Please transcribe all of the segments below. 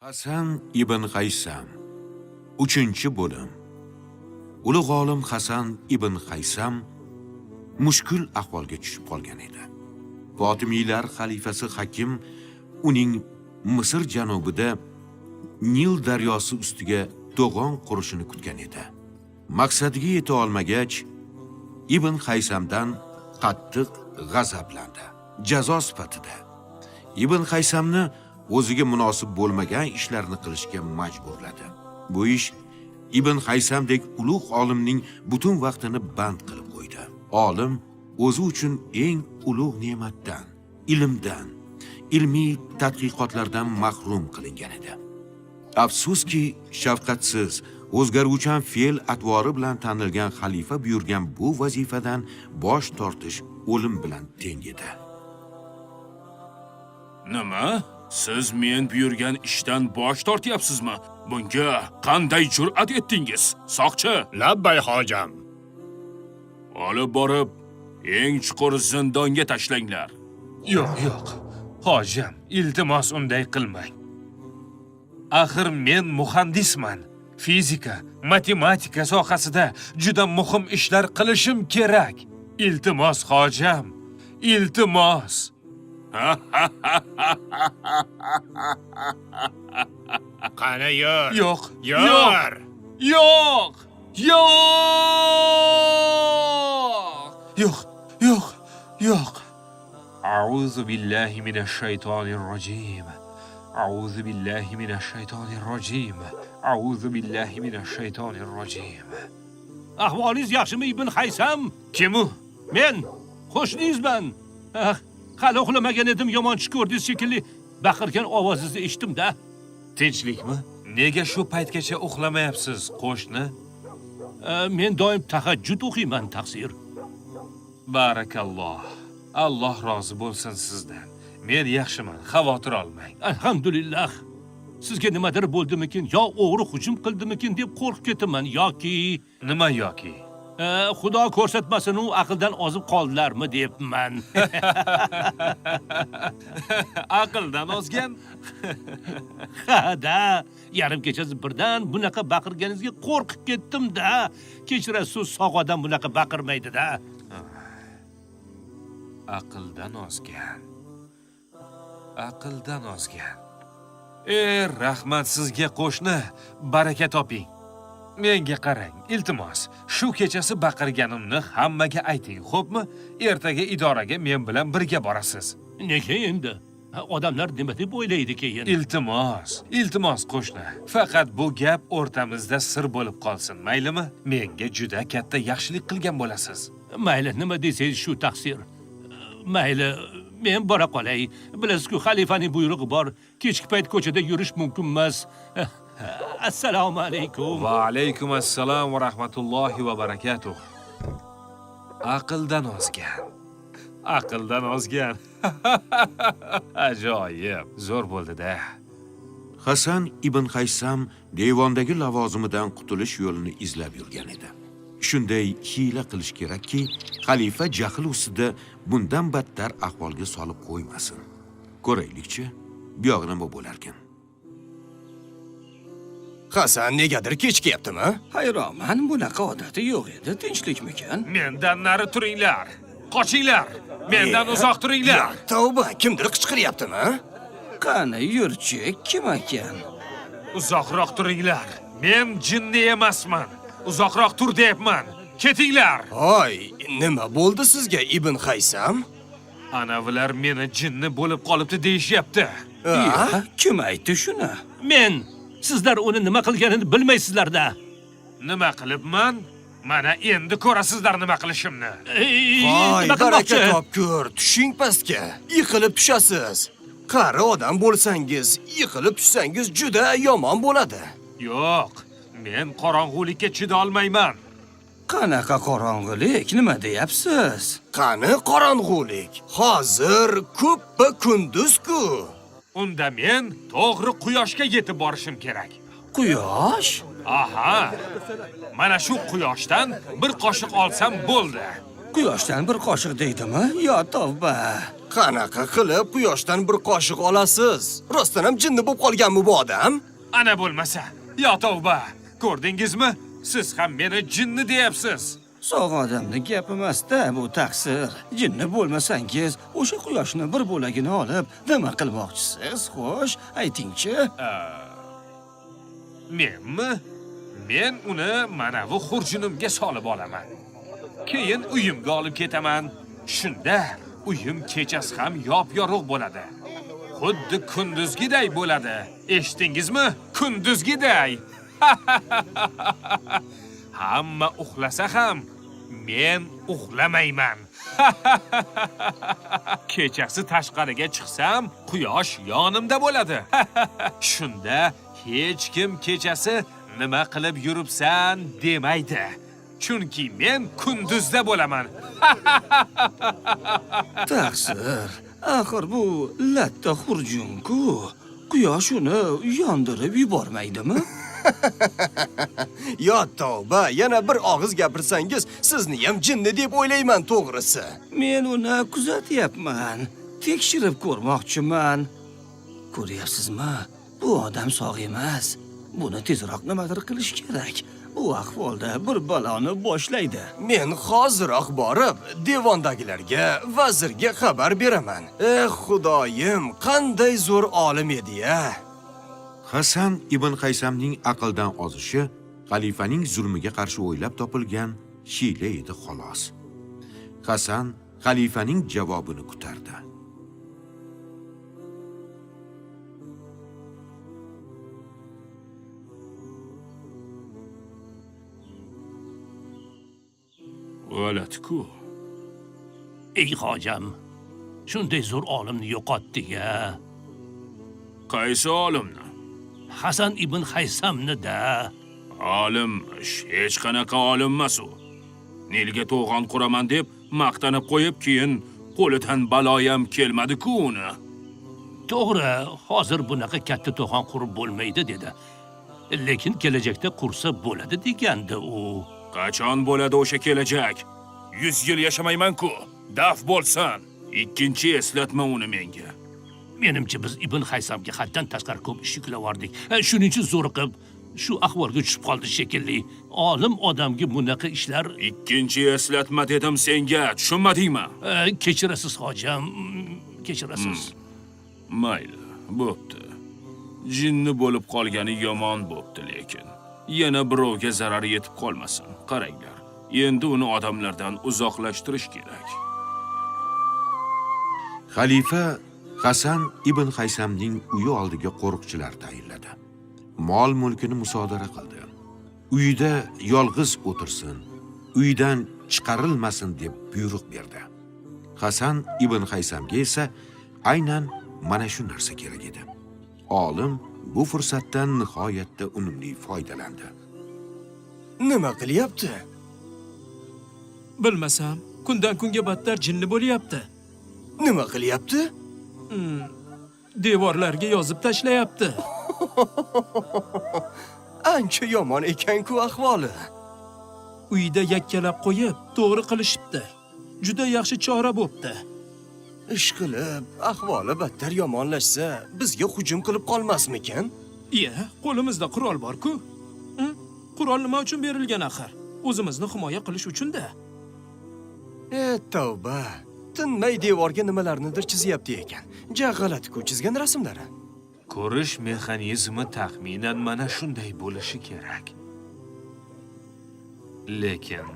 Hasan ibn Qaysam 3-bo'lim. Ulug' olim Hasan ibn Qaysam mushkul ahvolga tushib qolgan edi. Fotimiylar xalifasi Hakim uning Misr janubida Nil daryosi ustiga to'g'on qurishini kutgan edi. Maqsadiga yeta olmagach, Ibn Qaysamdan qattiq g'azablandi. Jazo sifatida Ibn Qaysamni o'ziga munosib bo'lmagan ishlarni qilishga majburladi. Bu ish Ibn Qaysamdek ulug' olimning butun vaqtini band qilib qo'ydi. Olim o'zi uchun eng ulug' ne'matdan, ilmdan, ilmiy tadqiqotlardan mahrum qilingan edi. Afsuski, shafqatsiz, o'zgaruvchan fe'l atvori bilan tanilgan xalifa buyurgan bu vazifadan bosh tortish o'lim bilan teng edi. Nima? Siz men buyurgan ishdan bosh tortyapsizmi? Bunga qanday jur'at etdingiz? Soqchi, Labbay hojam. olib borib, eng chuqur zindonga tashlanglar. Yo'q. Hojam, iltimos unday qilmang. Axir men muhandisman. Fizika, matematika sohasida juda muhim ishlar qilishim kerak. Iltimos hojam, iltimos. Qani yur. Yo'q. Yur. Yo'q. A'udhu billahi minash shaytonir rojim. A'udhu billahi minash shaytonir rojim. A'udhu billahi minash shaytonir rojim. Ahvolingiz yaxshimi Ibn Qaysam? Kim u? Men qo'shningizman. Hali uxlamagan edim, yomon tush ko'rdingiz shekilli. Baqirgan ovozingizni eshitdim-da. Tinchlikmi? Nega shu paytgacha uxlamayapsiz, qo'shni? Men doim tahajjud o'qiyman, taqsir. Barakalloh. Alloh rozi bo'lsin sizdan. Men yaxshiman, xavotir olmang. Alhamdulillah. Sizga nimadir bo'ldimikin, yo o'g'ri hujum qildimikin deb qo'rqib ketaman yoki Nima yoki? Xudo ko'rsatmasin, u aqldan ozib qoldilarmi debman. Aqldan ozgan? Ha-da, yarim kechasi birdan bunaqa baqirganingizga qo'rqib ketdim-da. Kechirasiz, sog' odam bunaqa baqirmaydi-da. Aqldan ozgan. Rahmat sizga qo'shni, baraka toping. Menga qarang, iltimos, shu kechasi baqirganimni hammaga ayting, xo'pmi? Ertaga idoraga men bilan birga borasiz. Nega endi? Odamlar nima deb o'ylaydi keyin? Iltimos qo'shni. Faqat bu gap o'rtamizda sir bo'lib qolsin, maylimi? Menga juda katta yaxshilik qilgan bo'lasiz. Mayli, nima desangiz shu taqsir. Mayli, men bora qolay. Bilasiz-ku, xalifaning buyrug'i bor. Kechki payt ko'chada yurish mumkin emas. Assalomu alaykum. Va alaykum assalom va rahmatullohi va barakatuh. Aqldan ozgan. Ajoyib, zo'r bo'ldi-da. Hasan ibn Qaysam devondagi lavozimidan qutulish yo'lini izlab yurgan edi. Shunday hiyla qilish kerakki, xalifa jahl ustida bundan battar ahvolga solib qo'ymasin. Ko'raylikchi, bu yoq nima bo'lar ekan? Hasan negadir kechikayaptimi? Hayronman, bunaqa odati yo'q edi, tinchlikmikan? Mendan nari turinglar. Qochinglar. Mendan uzoq turinglar. Tavba, kimdir qichqiryaptimi? Qani yurchi, kim ekan? Uzoqroq turinglar. Men jinni emasman. Uzoqroq tur deyapman. Ketinglar. Hoy, nima bo'ldi sizga Ibn Qaysam? Anavilar meni jinni bo'lib qolibdi deyishyapti. Kim aytdi shuni? Men sizlar uni nima qilganini bilmaysizlar-da. Nima qilibman? Mana endi ko'rasizlar nima qilishimni. Voy, nima baraka qilmoqchi? topkur, tushing pastga. Yiqilib tushasiz. Qari odam bo'lsangiz, yiqilib tushsangiz juda yomon bo'ladi. Yo'q, men qorong'ulikka chida olmayman. Qanaqa qorong'ilik, nima deyapsiz? Qani qorong'ulik? Hozir ko'ppa kunduz-ku. Unda men to'g'ri quyoshga yetib borishim kerak. Quyosh? Aha. Mana shu quyoshdan bir qoshiq olsam bo'ldi. Quyoshdan bir qoshiq deydimi? Yo tavba. Qanaqa qilib quyoshdan bir qoshiq olasiz? Rostdan ham jinni bo'lib qolganmi bu odam? Ana bo'lmasa. Yo tavba. Ko'rdingizmi? Siz ham meni jinni deyapsiz. Sog' odamning gapi emas-da, bu taqsir. Jinni bo'lmasangiz, o'sha quyoshni bir bo'lagini olib, nima qilmoqchisiz? Xo'sh, aytingchi. Menmi? Men uni mana bu xurjunimga solib olaman. Keyin uyimga olib ketaman. Shunda uyim kechasi ham yop-yorug' bo'ladi. Xuddi kunduzgiday bo'ladi. Eshitdingizmi? Kunduzgiday. Hamma uxlasa ham men uxlamayman. Kechasi tashqariga chiqsam, quyosh yonimda bo'ladi. Shunda hech kim kechasi nima qilib yuribsan demaydi. Chunki men kunduzda bo'laman. Taqsir. Axir bu latta xurjun-ku. Quyosh uni yondirib yubormaydimi? Yo tavba, yana bir og'iz gapirsangiz, sizni ham jinni deb o'ylayman to'g'risi. Men uni kuzatyapman. Tekshirib ko'rmoqchiman. Ko'ryapsizmi? Bu odam sog' emas. Buni tezroq nimadir qilish kerak. Bu ahvolda bir baloni boshlaydi. Men hoziroq borib, devondagilarga, vazirga xabar beraman. Xudoyim, qanday zo'r olim edi-ya. Hasan ibn Qaysamning aqldan ozishi xalifaning zulmiga qarshi o'ylab topilgan hiyla edi xolos. Hasan xalifaning javobini kutardi. O'latku. Ey hojam, shunday zo'r olimni yo'qotdik-a. Qaysi olimni? Hasan ibn Haysamni-da. Olim hech qanaqa olim emas u. Nilga to'g'on quraman deb maqtanib qo'yib, keyin qo'lidan baloyam kelmadi-ku uni. To'g'ri, hozir bunaqa katta to'g'on qurib bo'lmaydi dedi. Lekin kelajakda qursa bo'ladi degandi u. Qachon bo'ladi o'sha kelajak? 100 yil yashamayman-ku. Daf bo'lsin. Ikkinchi eslatma uni menga. Menimcha biz Ibn Haysamga haddan tashqari ko'p ish yuklavordik. Shuning uchun zo'riqib shu ahvolga tushib qoldi shekilli. Olim odamga bunaqa ishlar... Ikkinchi eslatma dedim senga, tushunmadingmi? Kechirasiz hojam, kechirasiz. Mayli, bo'pti. Jinni bo'lib qolgani yomon bo'pti, lekin yana birovga zarar yetib qolmasin. Qaranglar, endi uni odamlardan uzoqlashtirish kerak. Xalifa Hasan ibn Qaysamning uyi oldiga qo'riqchilar tayinladi. Mol-mulkini musodara qildi. Uyida yolg'iz o'tirsin, uydan chiqarilmasin deb buyruq berdi. Hasan ibn Qaysamga esa aynan mana shu narsa kerak edi. Olim bu fursatdan nihoyatda unumli foydalandi. Nima qilyapti? Bilmasam, kundan kunga battar jinni bo'lyapti. Nima qilyapti? Devorlarga yozib tashlayapti. Ancha yomon ekan-ku ahvoli. Uyda yakkalab qo'yib, to'g'ri qilishibdi. Juda yaxshi chora bo'pti. Ish qilib, ahvoli battar yomonlashsa, bizga hujum qilib qolmasmikan? Iya, qo'limizda qurol bor-ku. Qurol nima uchun berilgan axir? O'zimizni himoya qilish uchun-da. Tavba. Tinmay devorga nimalarnidir chizyapti ekan. Ja g'alati-ku chizgan rasmlari. Ko'rish mexanizmi taxminan mana shunday bo'lishi kerak. Lekin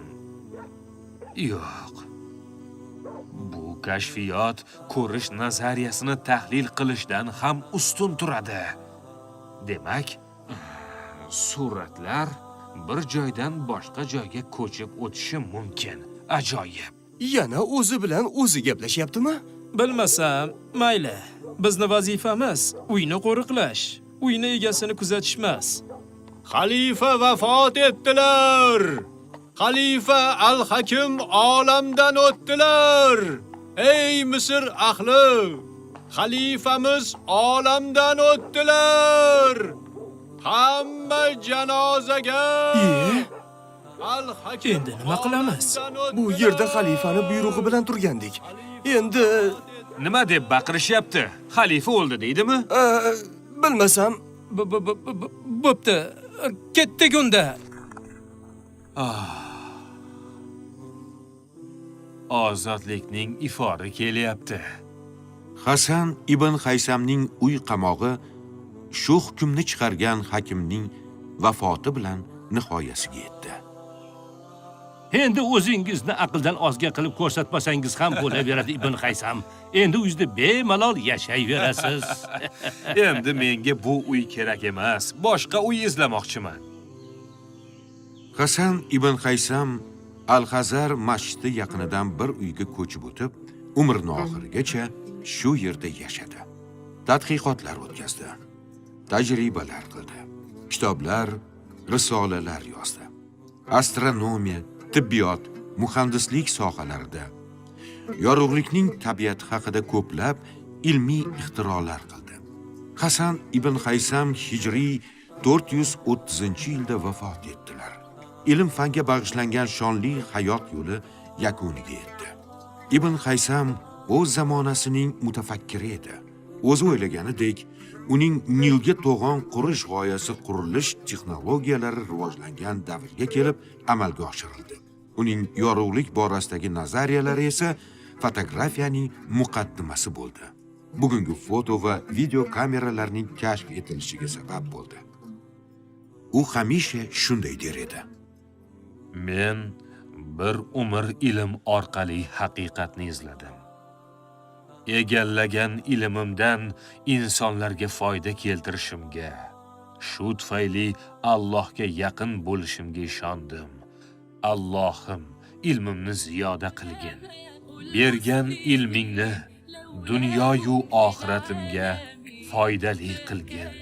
yo'q. Bu kashfiyot ko'rish nazariyasini tahlil qilishdan ham ustun turadi. Demak, suratlar bir joydan boshqa joyga ko'chib o'tishi mumkin. Ajoyib. Yana o'zi bilan o'zi gaplashyaptimi? Bilmasam, mayli. Bizning vazifamiz uyni qo'riqlash, uyni egasini kuzatish emas. Xalifa vafot etdilar. Xalifa al-Hakim olamdan o'tdilar. Ey Misr ahli! Xalifamiz olamdan o'tdilar. Hamma janozaga. Al-Hakim Endi nima qilamiz? Bu yerda xalifani buyrug'i bilan turgandik. Endi Nima deb baqirishyapti? Xalifa o'ldi deydimi? bilmasam, Bo'pti. Ketdik unda. Ozodlikning ifori kelyapti. Hasan ibn Haysamning uy qamog'i shu hukmni chiqargan hakimning vafoti bilan nihoyasiga yetdi. Endi o'zingizni aqldan ozga qilib ko'rsatmasangiz ham bo'laveradi Ibn Haysam. Endi uyingizda bemalol yashayverasiz. Endi menga bu uy kerak emas. Boshqa uy izlamoqchiman. Hasan ibn Haysam Al-Hazar masjidi yaqinidan bir uyga ko'chib o'tib, umrining oxirigacha shu yerda yashadi. Tadqiqotlar o'tkazdi. Tajribalar qildi. Kitoblar, risolalar yozdi. Astronomiya, tibbiyot, muhandislik sohalarida yorug'likning tabiati haqida ko'plab ilmiy ixtirolar qildi. Hasan ibn Haysam hijriy 430-yilda vafot etdilar. Ilm fanga bag'ishlangan shonli hayot yo'li yakuniga yetdi. Ibn Haysam o'z zamonasining mutafakkiri edi. O'zi o'ylaganidek, uning Nilga to'g'on qurish g'oyasi qurilish texnologiyalari rivojlangan davrga kelib amalga oshirildi. Uning yorug'lik borasidagi nazariyalari esa fotografiyaning muqaddimasi bo'ldi. Bugungi foto va video kameralarning kashf etilishiga sabab bo'ldi. U hamisha shunday der edi. Men bir umr ilm orqali haqiqatni izladim. Egallagan ilmimdan insonlarga foyda keltirishimga, shu tufayli Allohga yaqin bo'lishimga ishondim. Allohim ilmimni ziyoda qilgin. Bergan ilmingni dunyo-yu oxiratimga foydali qilgin.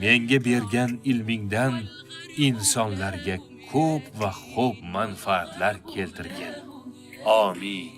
Menga bergan ilmingdan insonlarga ko'p va xo'p manfaatlar keltirgin. Amin.